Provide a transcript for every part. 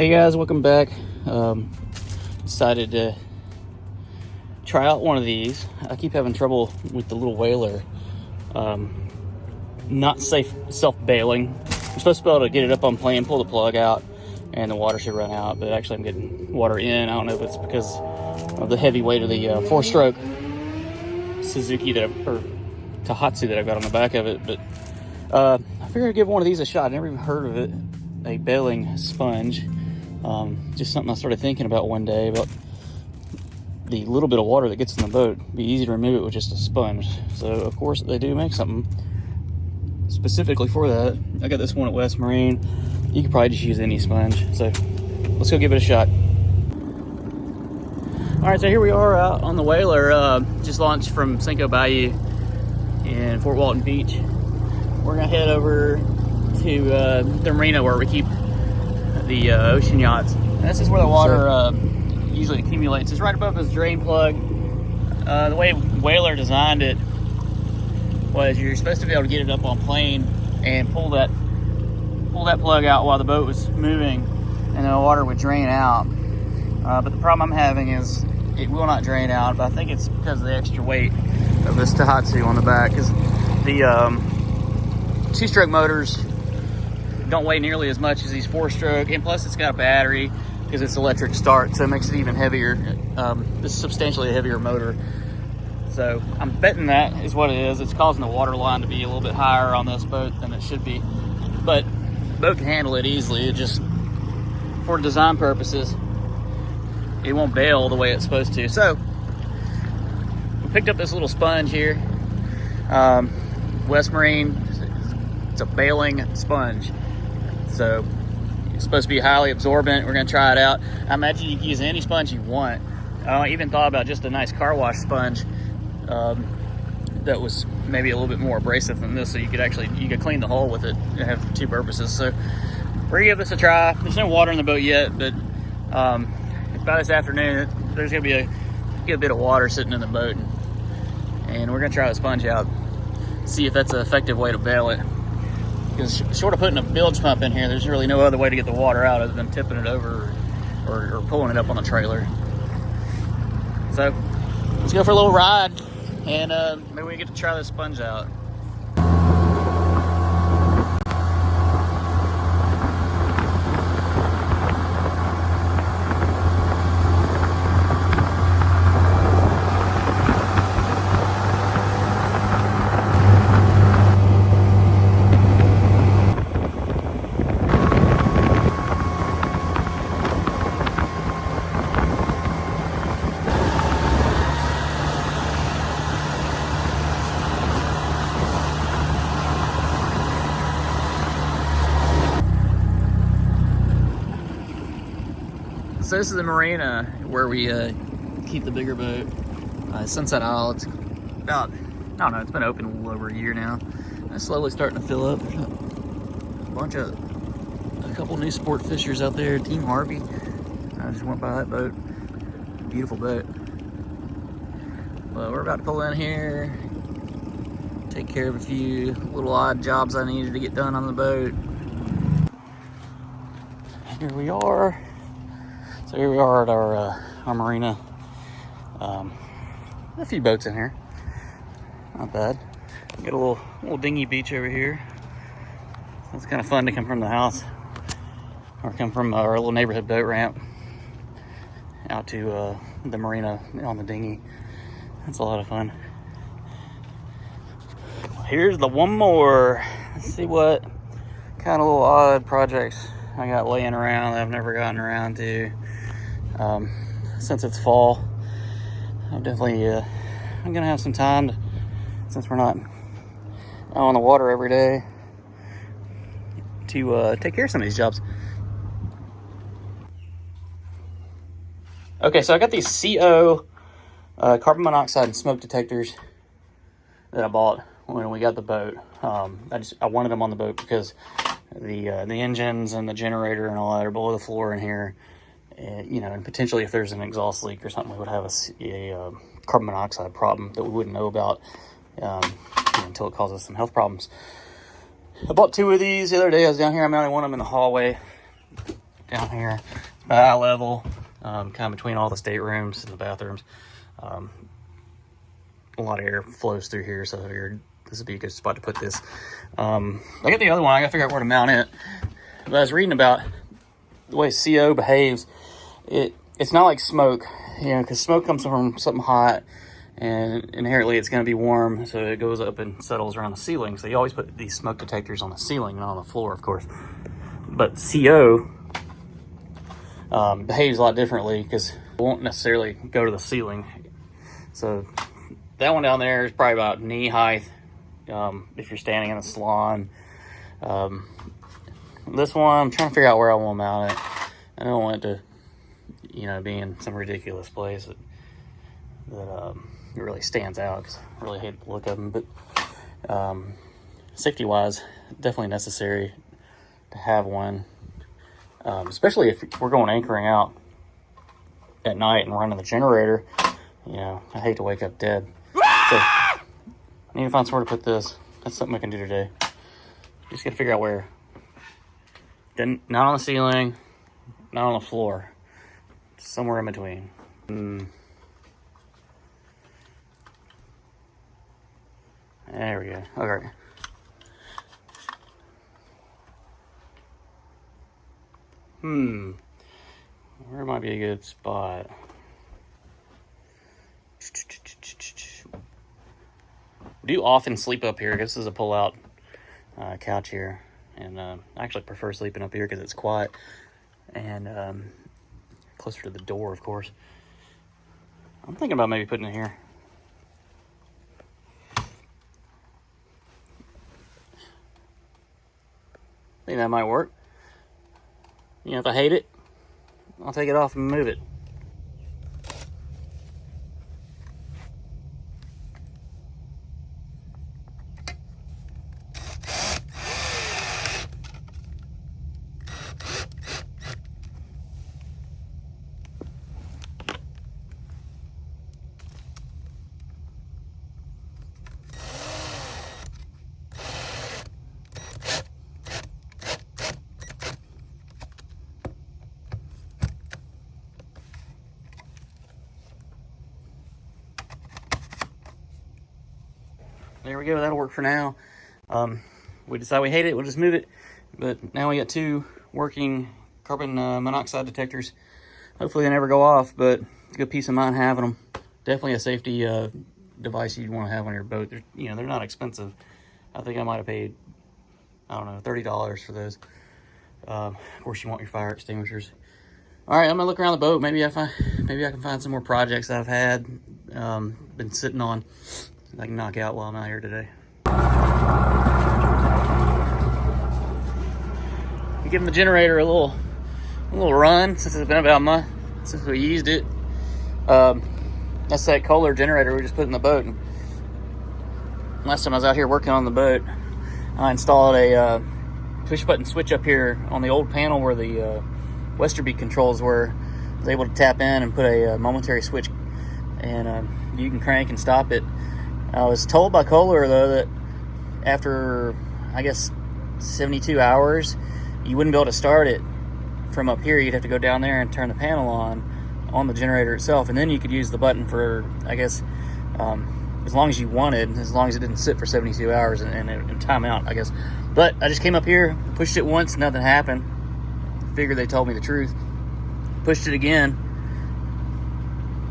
Hey guys, welcome back. Decided to try out one of these. I keep having trouble with the little whaler. Not safe self-bailing. You're supposed to be able to get it up on plane, pull the plug out, and the water should run out, but actually I'm getting water in. I don't know if it's because of the heavy weight of the four-stroke Suzuki or Tohatsu that I've got on the back of it, but I figured I'd give one of these a shot. I never even heard of it, a bailing sponge. Just something I started thinking about one day, about the little bit of water that gets in the boat. It'd be easy to remove it with just a sponge. So of course they do make something specifically for that. I got this one at West Marine. You could probably just use any sponge. So let's go give it a shot. All right, so here we are out on the whaler. Just launched from Cinco Bayou in Fort Walton Beach. We're gonna head over to the marina where we keep the ocean yachts. And this is where the water usually accumulates. It's right above this drain plug. The way Whaler designed it was you're supposed to be able to get it up on plane and pull that plug out while the boat was moving, and the water would drain out. But the problem I'm having is it will not drain out, but I think it's because of the extra weight of this Tohatsu on the back, because the two-stroke motors don't weigh nearly as much as these four-stroke, and plus it's got a battery because it's electric start, so it makes it even heavier. This is substantially a heavier motor, so I'm betting that is what it is. It's causing the water line to be a little bit higher on this boat than it should be, but the boat can handle it easily. It just, for design purposes, it won't bail the way it's supposed to. So we picked up this little sponge here, West Marine. It's a bailing sponge. So it's supposed to be highly absorbent. We're gonna try it out. I imagine you can use any sponge you want. I even thought about just a nice car wash sponge that was maybe a little bit more abrasive than this, so you could clean the hull with it and have two purposes. So we're gonna give this a try. There's no water in the boat yet, but by this afternoon there's gonna be a good bit of water sitting in the boat, and we're gonna try the sponge out, see if that's an effective way to bail it. Because short of putting a bilge pump in here, there's really no other way to get the water out other than tipping it over or pulling it up on the trailer. So let's go for a little ride, and maybe we get to try this sponge out. So this is the marina where we keep the bigger boat. Sunset Isle. It's about, I don't know, it's been open a little over a year now. It's slowly starting to fill up. There's a couple new sport fishers out there. Team Harvey. I just went by that boat. Beautiful boat. Well, we're about to pull in here, take care of a few little odd jobs I needed to get done on the boat. Here we are. So here we are at our marina. A few boats in here, not bad. Got a little dingy beach over here. It's kind of fun to come from the house, or come from our little neighborhood boat ramp out to the marina on the dinghy. That's a lot of fun. Here's the one more. Let's see what kind of little odd projects I got laying around that I've never gotten around to. Since it's fall, I'm definitely I'm gonna have some time since we're not out on the water every day, to take care of some of these jobs. Okay, so I got these CO carbon monoxide and smoke detectors that I bought when we got the boat. I wanted them on the boat because the engines and the generator and all that are below the floor in here. You know, and potentially if there's an exhaust leak or something, we would have a carbon monoxide problem that we wouldn't know about until it causes some health problems. I bought two of these the other day. I was down here. I mounted one of them in the hallway. down here. It's about eye level, kind of between all the staterooms and the bathrooms. A lot of air flows through here, so I figured this would be a good spot to put this. I got the other one. I got to figure out where to mount it. But I was reading about the way CO behaves. It's not like smoke, you know, because smoke comes from something hot, and inherently it's going to be warm, so it goes up and settles around the ceiling. So you always put these smoke detectors on the ceiling, not on the floor, of course. But CO behaves a lot differently because it won't necessarily go to the ceiling. So that one down there is probably about knee height if you're standing in the salon. This one, I'm trying to figure out where I want to mount it. I don't want it to, you know, be in some ridiculous place that it really stands out, because I really hate the look of them. But safety-wise, definitely necessary to have one, especially if we're going anchoring out at night and running the generator. You know, I hate to wake up dead. So I need to find somewhere to put this. That's something I can do today. Just gotta figure out where. Then not on the ceiling, not on the floor, somewhere in between. There we go. Okay. Where might be a good spot? We do often sleep up here. This is a pull-out couch here, and I actually prefer sleeping up here because it's quiet and closer to the door, of course. I'm thinking about maybe putting it here. I think that might work. You know, if I hate it, I'll take it off and move it. There we go, that'll work for now. We decide we hate it, we'll just move it. But now we got two working carbon monoxide detectors. Hopefully they never go off, but it's a good peace of mind having them. Definitely a safety device you'd want to have on your boat. They're not expensive. I think I might have paid, I don't know, $30 for those. Of course, you want your fire extinguishers. All right, I'm gonna look around the boat. Maybe I can find some more projects I've had been sitting on I can knock out while I'm out here today. Giving the generator a little run since it's been about a month since we used it. That's that Kohler generator we just put in the boat. And last time I was out here working on the boat, I installed a push button switch up here on the old panel where the Westerby controls were. I was able to tap in and put a momentary switch, and you can crank and stop it. I was told by Kohler, though, that after, I guess, 72 hours, you wouldn't be able to start it from up here. You'd have to go down there and turn the panel on the generator itself, and then you could use the button for, I guess, as long as you wanted, as long as it didn't sit for 72 hours and time out, I guess. But I just came up here, pushed it once, nothing happened. Figured they told me the truth. Pushed it again.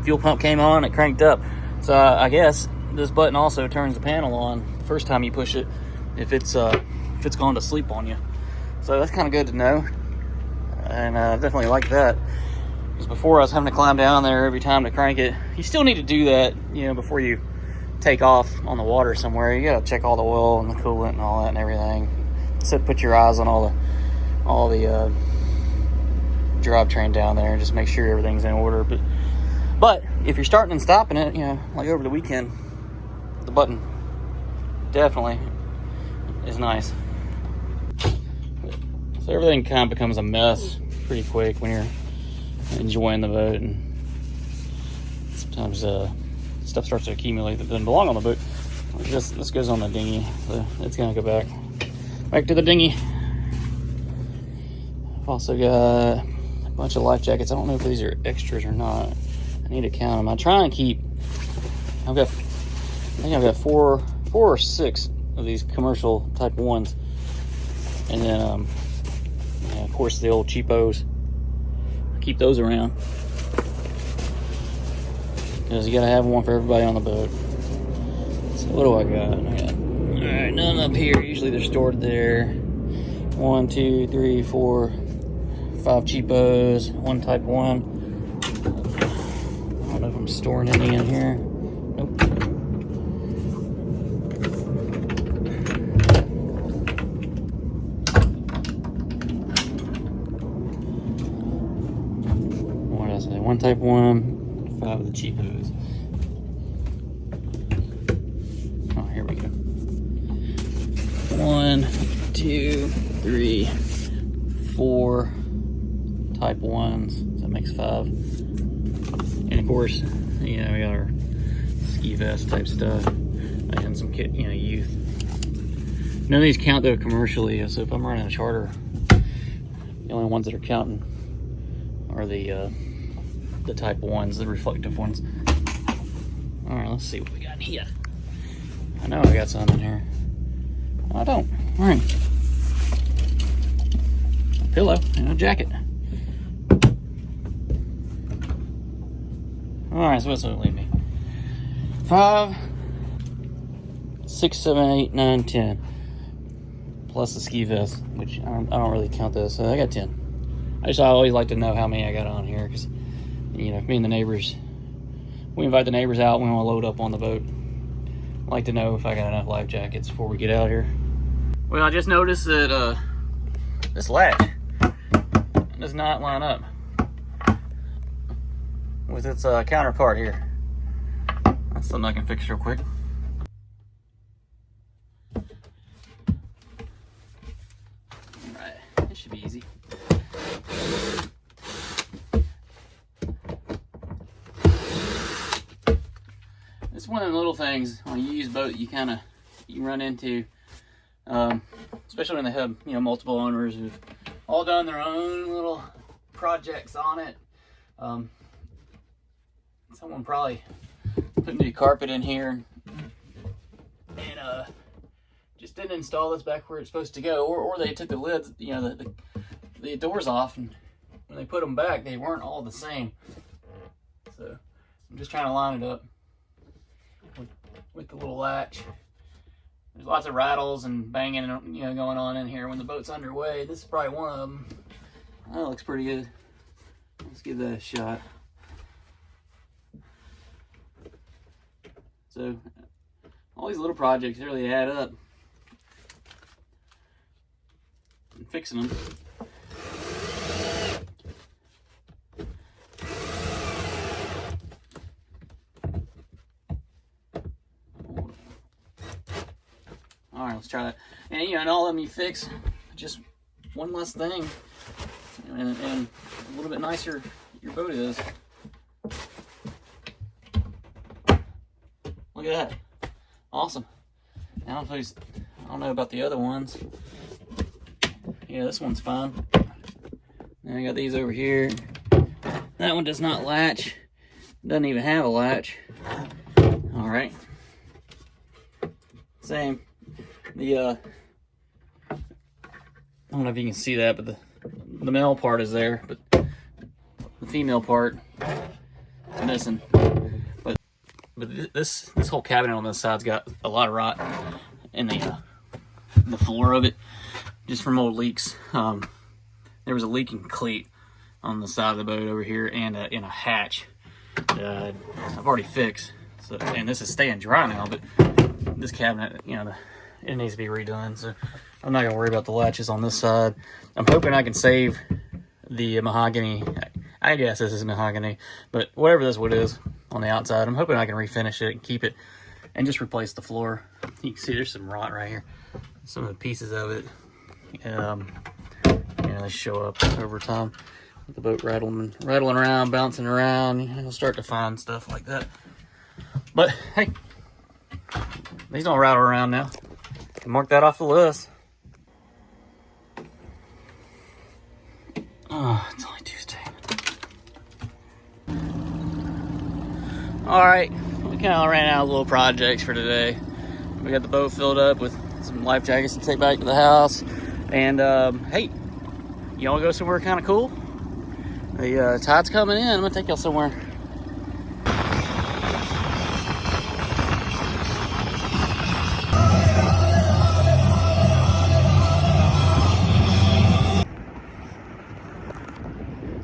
Fuel pump came on, it cranked up. So I guess this button also turns the panel on the first time you push it if it's gone to sleep on you. So that's kind of good to know, and I definitely like that, because before I was having to climb down there every time to crank it. You still need to do that, before you take off on the water somewhere. You gotta check all the oil and the coolant and all that and everything. So put your eyes on all the drivetrain down there and just make sure everything's in order. But if you're starting and stopping it, like over the weekend, the button definitely is nice. So everything kind of becomes a mess pretty quick when you're enjoying the boat, and sometimes stuff starts to accumulate that doesn't belong on the boat. This goes on the dinghy, so it's gonna go back to the dinghy. I've also got a bunch of life jackets. I don't know if these are extras or not. I need to count them. I try and keep, I think I've got four or six of these commercial type ones. And then, yeah, of course, the old cheapos. I keep those around. Because you gotta have one for everybody on the boat. So what do I got? Alright, none up here. Usually they're stored there. 1, 2, 3, 4, 5 cheapos. One type 1. I don't know if I'm storing any in here. Nope. What did I say? One type 1, 5 of the cheapos. Oh, here we go. 1, 2, 3, 4 type 1s. So that makes 5. And of course, you know, we got our ski vest type stuff and some kit, you know, youth. None of these count though commercially, so if I'm running a charter, the only ones that are counting are the type 1s, the reflective ones. All right, let's see what we got in here. I know I got some in here. I don't. All right. A pillow and a jacket. All right, so what's that leave me? 5, 6, 7, 8, 9, 10. Plus the ski vest, which I don't really count those, so I got 10. I always like to know how many I got on here, because, you know, if me and the neighbors, we invite the neighbors out, we want to load up on the boat. I like to know if I got enough life jackets before we get out here. Well, I just noticed that this latch does not line up with its counterpart here. That's something I can fix real quick. Alright, this should be easy. It's one of the little things when you use boat you run into, especially when they have, you know, multiple owners who've all done their own little projects on it. Someone probably put new carpet in here and just didn't install this back where it's supposed to go, or they took the lids, you know, the doors off, and when they put them back they weren't all the same. So I'm just trying to line it up with the little latch. There's lots of rattles and banging, you know, going on in here when the boat's underway. This is probably one of them. That looks pretty good. Let's give that a shot. So all these little projects really add up. And fixing them. All right, let's try that. And you know, and all of them you fix, just one less thing, and a little bit nicer your boat is. Look at that, awesome. Now I don't know about the other ones. Yeah, this one's fine. Then I got these over here. That one does not latch. Doesn't even have a latch. All right. Same. I don't know if you can see that, but the male part is there, but the female part is missing. But this whole cabinet on this side's got a lot of rot in the floor of it, just from old leaks. There was a leaking cleat on the side of the boat over here, and in a hatch that I've already fixed. So, and this is staying dry now, but this cabinet, you know, it needs to be redone. So I'm not gonna worry about the latches on this side. I'm hoping I can save the mahogany. I guess this is mahogany, but whatever this wood is on the outside, I'm hoping I can refinish it and keep it and just replace the floor. You can see there's some rot right here. Some of the pieces of it, you know, they show up over time. The boat rattling around, bouncing around, you'll start to find stuff like that. But hey, these don't rattle around now. Can mark that off the list. Oh, it's only Tuesday. All right, we kind of ran out of little projects for today. We got the boat filled up with some life jackets to take back to the house. And hey, you wanna go somewhere kind of cool? The tide's coming in. I'm gonna take y'all somewhere.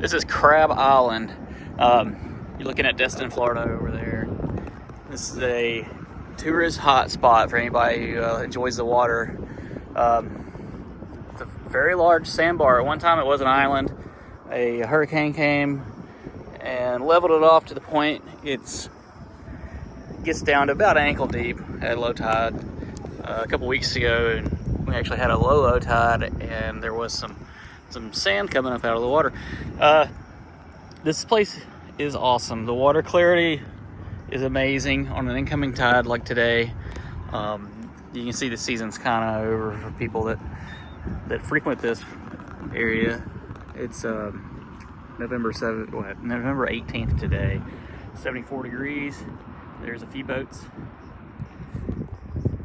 This is Crab Island. You're looking at Destin, Florida over there. This is a tourist hotspot for anybody who enjoys the water. It's a very large sandbar. At one time it was an island. A hurricane came and leveled it off to the point it gets down to about ankle deep at low tide. A couple weeks ago, and we actually had a low tide, and there was some sand coming up out of the water. This place is awesome. The water clarity is amazing on an incoming tide like today. You can see the season's kind of over for people that frequent this area. It's November 18th today. 74 degrees. There's a few boats.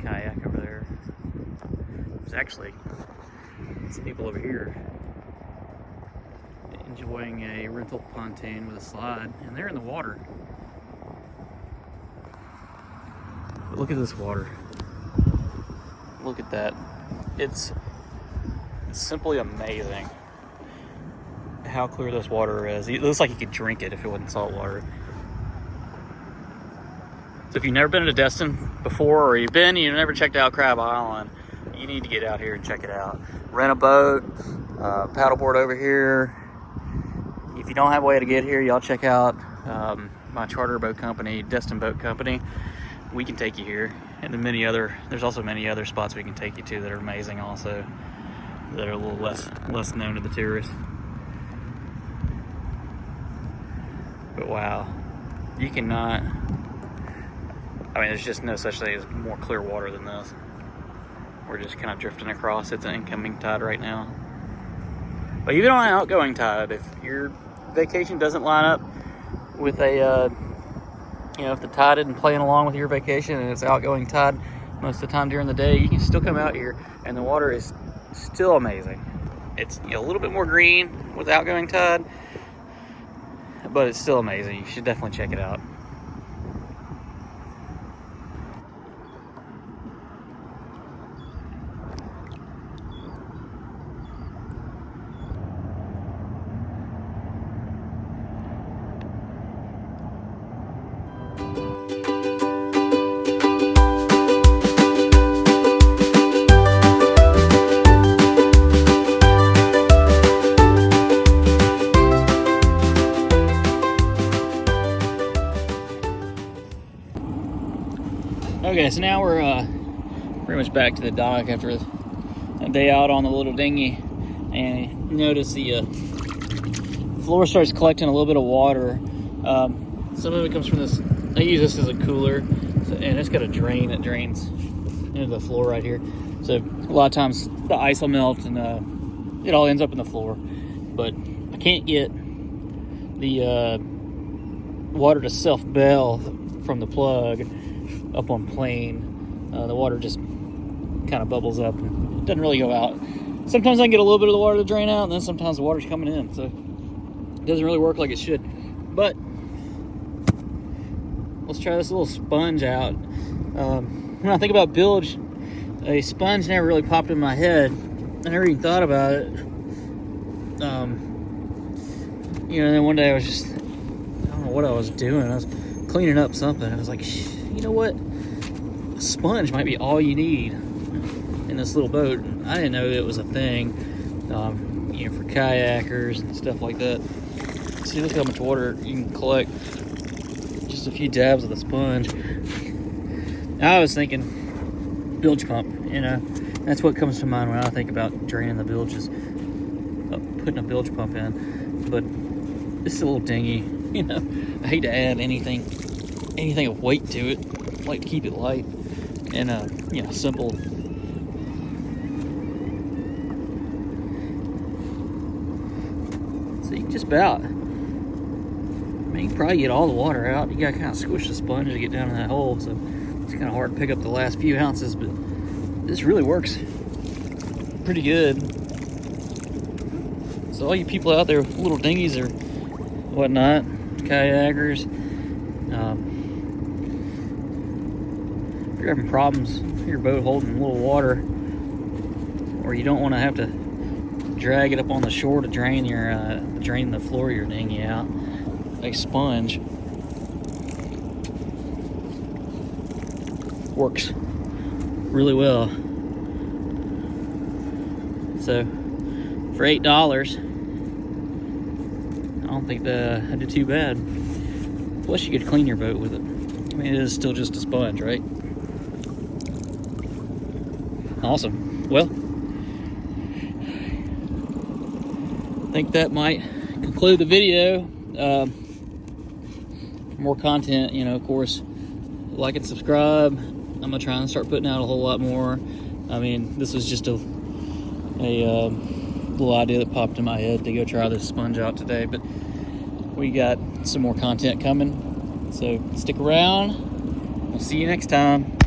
Kayak over there. There's actually some people over here enjoying a rental pontoon with a slide, and they're in the water. But look at this water. Look at that. It's simply amazing how clear this water is. It looks like you could drink it if it wasn't salt water. So if you've never been to Destin before, or you've never checked out Crab Island, you need to get out here and check it out. Rent a boat, paddleboard over here. If you don't have a way to get here, y'all check out my charter boat company, Destin Boat Company. We can take you here, and there's also many other spots we can take you to that are amazing also, that are a little less known to the tourists. But wow, you cannot, there's just no such thing as more clear water than this. We're just kind of drifting across. It's an incoming tide right now. But even on an outgoing tide, if your vacation doesn't line up with if the tide isn't playing along with your vacation and it's outgoing tide most of the time during the day, you can still come out here and the water is still amazing. It's a little bit more green with outgoing tide, but it's still amazing. You should definitely check it out. Okay, so now we're pretty much back to the dock after a day out on the little dinghy, and you notice the floor starts collecting a little bit of water. Some of it comes from this. I use this as a cooler, and it's got a drain that drains into the floor right here. So a lot of times the ice will melt and it all ends up in the floor. But I can't get the water to self-bail from the plug up on plane. The water just kind of bubbles up and it doesn't really go out. Sometimes I can get a little bit of the water to drain out, and then sometimes the water's coming in, so it doesn't really work like it should. But let's try this little sponge out. When I think about bilge, a sponge never really popped in my head. I never even thought about it. And then one day I don't know what I was doing. I was cleaning up something. I was like, you know what? A sponge might be all you need in this little boat. I didn't know it was a thing, for kayakers and stuff like that. See, look how much water you can collect. Just a few dabs of the sponge. I was thinking bilge pump, that's what comes to mind when I think about draining the bilges, putting a bilge pump in. But this is a little dinghy, I hate to add anything of weight to it. I like to keep it light and simple. just about. I mean, you can probably get all the water out. You gotta kind of squish the sponge to get down in that hole, so it's kind of hard to pick up the last few ounces, but this really works pretty good. So all you people out there with little dinghies or whatnot, kayakers, if you're having problems with your boat holding a little water, or you don't want to have to drag it up on the shore to drain the floor of your dinghy out, a sponge works really well. So for $8, I don't think that did too bad. Plus you could clean your boat with it. I mean, it is still just a sponge, right? Awesome. Well, I think that might conclude the video. For more content, you know, of course, like and subscribe. I'm gonna try and start putting out a whole lot more. I mean, this was just a little idea that popped in my head to go try this sponge out today, but we got some more content coming, so stick around. We'll see you next time.